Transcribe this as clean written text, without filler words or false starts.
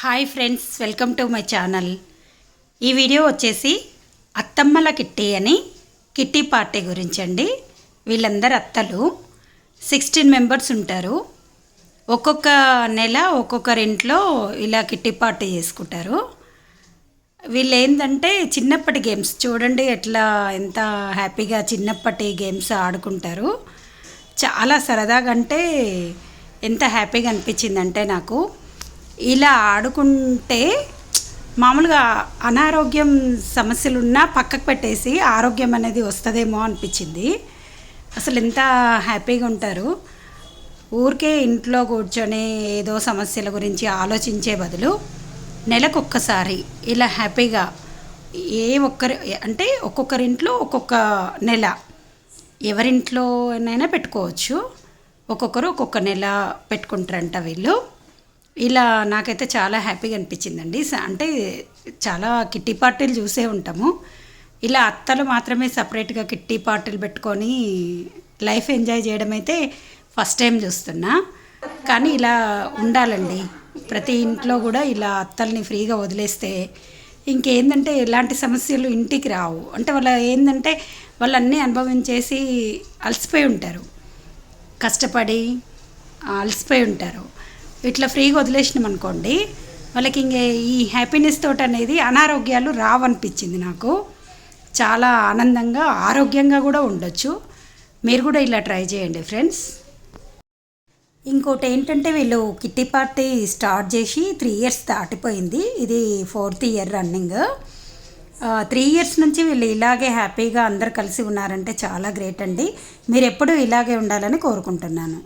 Hi friends, welcome to my channel. ఈ video వచ్చేసి అత్తమ్మల kitty అని కిట్టి పార్టీ గురించి అండి. వీళ్ళందరూ అత్తలు 16 మెంబర్స్ ఉంటారు. ఒక్కొక్క నెల ఒక్కొక్కరింట్లో ఇలా కిట్టి పార్టీ చేసుకుంటారు. వీళ్ళు ఏంటంటే చిన్నప్పటి గేమ్స్ చూడండి, ఎంత హ్యాపీగా చిన్నప్పటి గేమ్స్ ఆడుకుంటారు. చాలా సరదాగా, అంటే ఎంత హ్యాపీగా అనిపించిందంటే నాకు ఇలా ఆడుకుంటే మామూలుగా అనారోగ్యం సమస్యలు ఉన్నా పక్కకు పెట్టేసి ఆరోగ్యం అనేది వస్తుందేమో అనిపించింది. అసలు ఎంత హ్యాపీగా ఉంటారు. ఊరికే ఇంట్లో కూర్చొని ఏదో సమస్యల గురించి ఆలోచించే బదులు నెలకొక్కసారి ఇలా హ్యాపీగా అంటే ఒక్కొక్కరింట్లో ఒక్కొక్క నెల ఎవరింట్లోనైనా పెట్టుకోవచ్చు. ఒక్కొక్కరు ఒక్కొక్క నెల పెట్టుకుంటారంట వీళ్ళు. ఇలా నాకైతే చాలా హ్యాపీగా అనిపించిందండి. అంటే చాలా కిట్టి పార్టీలు చూసే ఉంటాము. ఇలా అత్తలు మాత్రమే సపరేట్గా కిట్టి పార్టీలు పెట్టుకొని లైఫ్ ఎంజాయ్ చేయడం అయితే ఫస్ట్ టైం చూస్తున్నా. కానీ ఇలా ఉండాలండి. ప్రతి ఇంట్లో కూడా ఇలా అత్తల్ని ఫ్రీగా వదిలేస్తే ఇంకేందంటే ఎలాంటి సమస్యలు ఇంటికి రావు. అంటే వాళ్ళు అన్నీ అనుభవించేసి అలసిపోయి ఉంటారు, కష్టపడి అలసిపోయి ఉంటారు. ఇట్లా ఫ్రీగా వదిలేసినాం అనుకోండి, వాళ్ళకి ఈ హ్యాపీనెస్ తోటి అనేది అనారోగ్యాలు రావనిపించింది నాకు. చాలా ఆనందంగా ఆరోగ్యంగా కూడా ఉండొచ్చు. మీరు కూడా ఇలా ట్రై చేయండి ఫ్రెండ్స్. ఇంకోటి ఏంటంటే వీళ్ళు కిట్టి పార్టీ స్టార్ట్ చేసి 3 years దాటిపోయింది. ఇది 4th year రన్నింగ్. 3 years నుంచి వీళ్ళు ఇలాగే హ్యాపీగా అందరు కలిసి ఉన్నారంటే చాలా గ్రేట్ అండి. మీరు ఎప్పుడూ ఇలాగే ఉండాలని కోరుకుంటున్నాను.